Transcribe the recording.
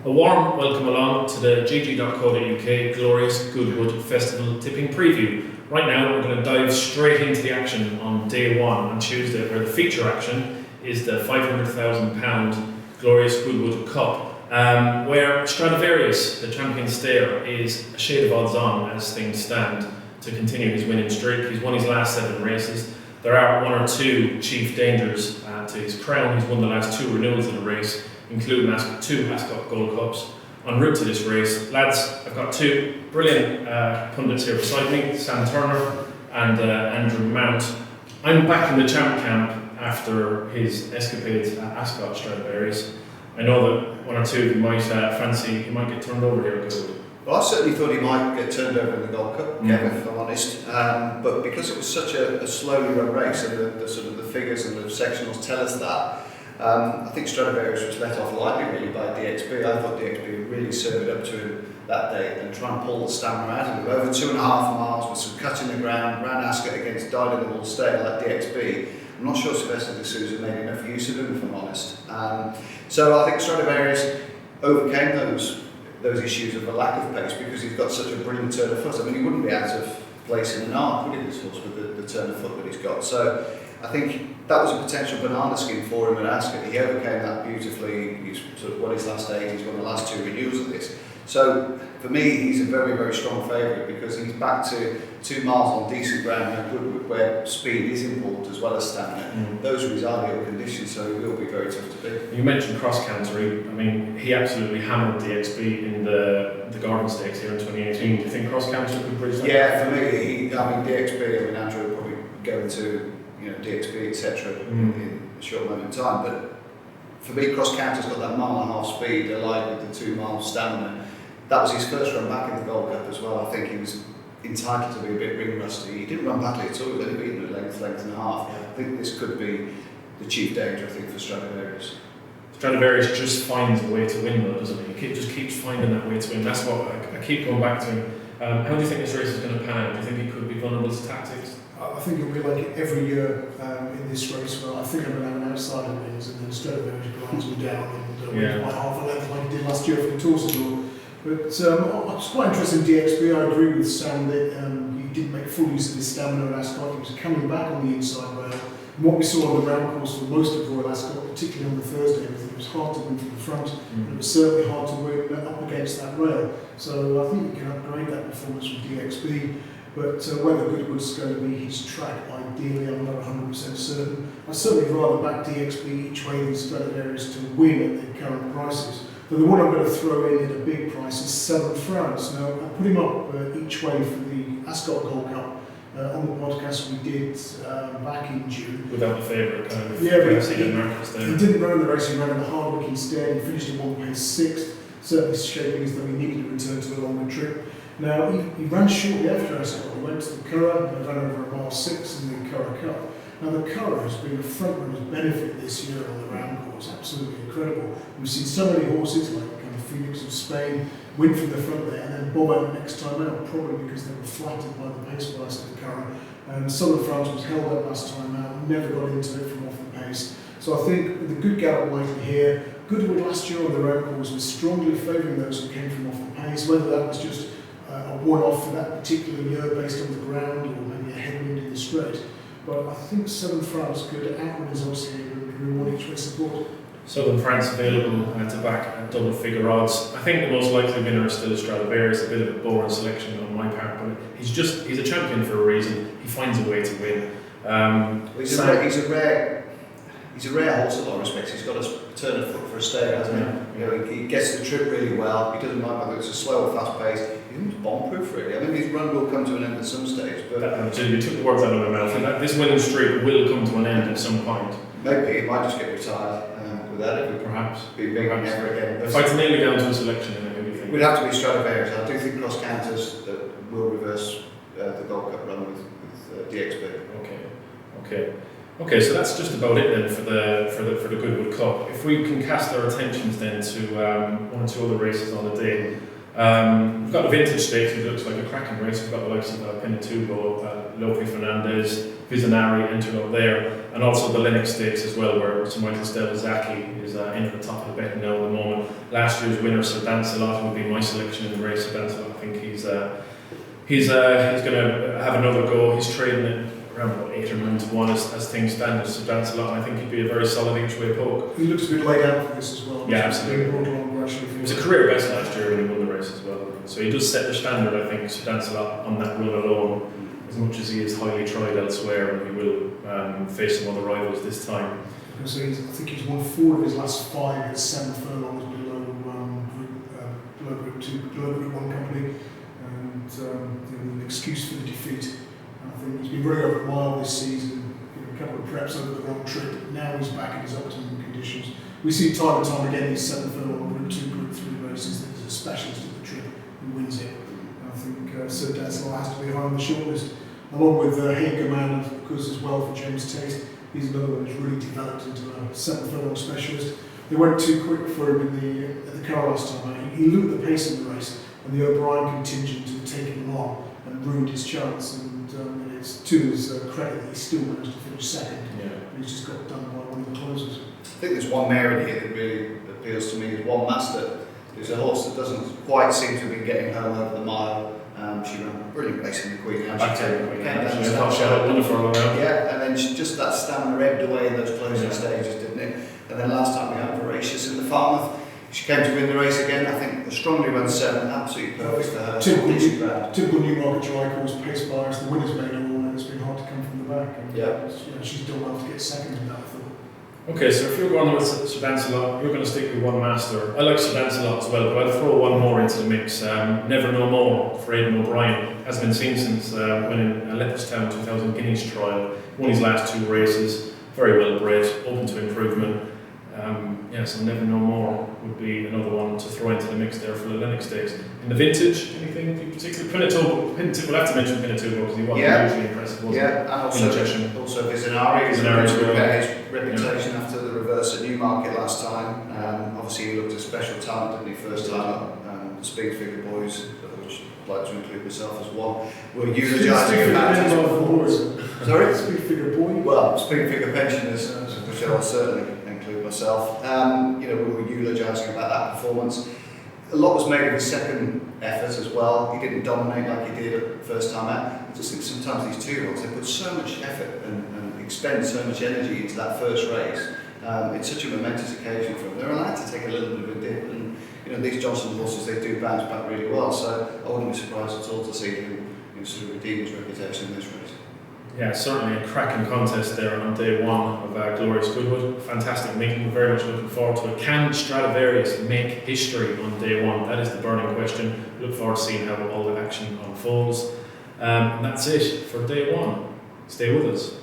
A warm welcome along to the GG.CO.UK Glorious Goodwood Festival tipping preview. Right now we're going to dive straight into the action on day one on Tuesday, where the feature action is the £500,000 Glorious Goodwood Cup, where Stradivarius, the champion stayer, is a shade of odds on as things stand to continue his winning streak. He's won his last 7 races. There are 1 or 2 chief dangers to his crown. He's won the last 2 renewals of the race, including 2 Ascot Gold Cups. En route to this race, lads, I've got 2 brilliant pundits here beside me, Sam Turner and Andrew Mount. I'm back in the champ camp after his escapades at Ascot Stradivarius. I know that 1 or 2 of you might fancy he might get turned over here at Goodwood. Well, I certainly thought he might get turned over in the Gold Cup, Kevin, if I'm honest. But because it was such a slowly run race, and the sort of the figures and the sectionals tell us that, I think Stradivarius was let off lightly really by DXB. I thought DXB would really serve it up to him that day and try and pull the stamina out of him. Over 2.5 miles with some cut in the ground, ran Ascot against dyed-in-the-wool stayer like DXB. I'm not sure Sylvester de Sousa made enough use of him, if I'm honest. So I think Stradivarius overcame those issues of a lack of pace because he's got such a brilliant turn of foot. I mean, he wouldn't be out of place in an arc, would he, this horse, with the turn of foot that he's got. So I think that was a potential banana skin for him at Ascot. He overcame that beautifully. He's sort of won his last 8, he's won the last 2 renewals of this. So for me, he's a very, very strong favourite because he's back to 2 miles on decent ground at Goodwood, where speed is important as well as stamina. Those are his ideal conditions, so he will be very tough to beat. You mentioned cross country. I mean, he absolutely hammered DXB in the Garden Stakes here in 2018. Do you think cross country could bridge that? Yeah, for me, DXB. Andrew will probably go into DXB, etc. in a short moment of time. But for me, cross country's got that 1.5 mile speed allied with the 2 mile stamina. That was his first run back in the Gold Cup as well. I think he was entitled to be a bit ring rusty. He didn't run badly at all. He was only beaten a length and a half. Yeah. I think this could be the chief danger, I think, for Stradivarius. Stradivarius just finds a way to win, though, doesn't he? He just keeps finding that way to win. That's what I keep going back to him. How do you think this race is going to pan out? Do you think he could be vulnerable to tactics? I think it'll be like every year in this race. Well, I think I'm going to have an outsider wins, and then Stradivarius grinds me down and wins by half a length like he did last year for the Torsenor. But it's quite interesting in DXB. I agree with Sam that he didn't make full use of his stamina at Ascot. He was coming back on the inside rail. And what we saw on the round course for most of Royal Ascot, particularly on the Thursday, it was hard to win from the front, and it was certainly hard to win up against that rail. So I think you can upgrade that performance from DXB. But whether Goodwood's going to be his track, ideally, I'm not 100% certain. I'd certainly rather back DXB each way than Stradivarius to win at the current prices. But the one I'm going to throw in at a big price is Southern France. Now, I put him up each way for the Ascot Gold Cup on the podcast we did back in June. Without the favourite kind of he didn't run the race, he ran in the hard-work instead. He finished in 1 pace 6th, certainly shaping as though he needed to return to a longer trip. Now, he ran shortly after Ascot. He went to the Curragh and ran over a mile 6 in the Curragh Cup. Now, the Curragh has been a front runner's benefit this year on the round course, absolutely incredible. We've seen so many horses like Phoenix of Spain win from the front there and then bob out next time out, probably because they were flattered by the pace price of the Curragh. Southern France was held up last time out, never got into it from off the pace. So I think with a good gallop likely here, Goodwood last year on the round course was strongly favouring those who came from off the pace, whether that was just a one-off for that particular year based on the ground or maybe a headwind in the straight. But I think Southern France could outward his odds here and reward each way support. Southern France available to back at double figure odds. I think the most likely winner is still Stradivarius. A bit of a boring selection on my part, but he's a champion for a reason. He finds a way to win. He's a rare horse in a lot of respects. He's got a turn of foot for a stayer, hasn't he? He gets the trip really well. He doesn't mind whether it's a slow or fast pace. He's bomb-proof, really. I mean, his run will come to an end at some stage. But you took the words out of my mouth. This winning streak will come to an end at some point. Maybe he might just get retired without it. Perhaps. Be big never again. If I had to nail it down to a selection, then maybe think. We'd have to be Stradivarius. I do think cross counters that will reverse the Gold Cup run with DXB. Okay, so that's just about it then for the Goodwood Cup. If we can cast our attentions then to 1 or 2 other races on the day, We've got the Vintage Stakes, which looks like a cracking race. We've got the likes of Pinatubo, Lope Fernandez, Visionary entered up there, and also the Lennox Stakes as well, where Sir Michael Stelzaki is in at the top of the betting now at the moment. Last year's winner, Sir Dancelot, would be my selection in the race. Sir Dancelot, I think he's going to have another go. He's trading it around about 8 or 9 to 1 as things stand. Sir Dancelot, and I think he'd be a very solid each-way poke. He looks a bit laid out for this as well. Yeah, absolutely. It was a career best last year when he won the race as well. So he does set the standard, I think, Sir Dancelot, on that run alone. As much as he is highly tried elsewhere, and he will face some other rivals this time. So I think he's won 4 of his last 5 at 7 furlongs below Group 1 company, and an excuse for the defeat. I think he's been very over a mile this season, a couple of preps over the wrong trip. Now he's back in his optimum conditions. We see time and time again these 7 furlong Group 2, Group 3 races that he's a specialist at the trip and wins it. I think Sir Dancelot has to be high on the shortlist. Along with Hager Man, of course, as well for James Tate. He's another one who's really developed into a 7 furlong specialist. They went too quick for him at the car last time. He looked the pace of the race, and the O'Brien contingent had taken him on and ruined his chance. And it's to his credit that he still managed to finish second. Yeah. He's just got done by one of the closers. I think there's one mare in here that really appeals to me, is One Master. There's a horse that doesn't quite seem to have been getting home over the mile. She ran a brilliant race in the Queen. Back to the Queen. She had wonderful around. Yeah, and then just that stamina ebbed away in those closing stages, didn't it? And then last time we had Voracious in the Farmouth. She came to win the race again. I think the strongly run 7, absolutely perfect for her. Typical Newmarket dry course pace bias. The winner's made all, and it's been hard to come from the back. And she's done well to get second in that, I thought. Okay, so if you're going with Sir Dancelot, you're going to stick with One Master. I like Sir Dancelot as well, but I'll throw one more into the mix. Never No More for Aidan O'Brien. Has been seen since winning a Leopardstown 2000 Guineas trial. Won his last 2 races. Very well bred, open to improvement. So Never No More would be another one to throw into the mix there for the Lennox Stakes. In the Vintage, anything in particular? Pinatubo, we'll have to mention Pinatubo because he wasn't usually impressive, wasn't he? And also Visionary who's got his reputation after the reverse at Newmarket last time. Obviously he looked a special talent, didn't he, first time up. The Speed Figure Boys, which I'd like to include myself as one, were eulogising about his... Sorry? Speed Figure Boy? Well, Speed Figure Pensioners, which I'll certainly include myself. We were eulogising about that performance. A lot was made of his second effort as well. He didn't dominate like he did at the first time out. I just think sometimes these 2-year-olds, they put so much effort and expend so much energy into that first race. It's such a momentous occasion for them. They're allowed to take a little bit of a dip, and these Johnson horses, they do bounce back really well. So I wouldn't be surprised at all to see him sort of redeem his reputation in this race. Yeah, certainly a cracking contest there on day 1 of Glorious Goodwood. Fantastic meeting, very much looking forward to it. Can Stradivarius make history on day 1? That is the burning question. Look forward to seeing how all the action unfolds. And that's it for day 1. Stay with us.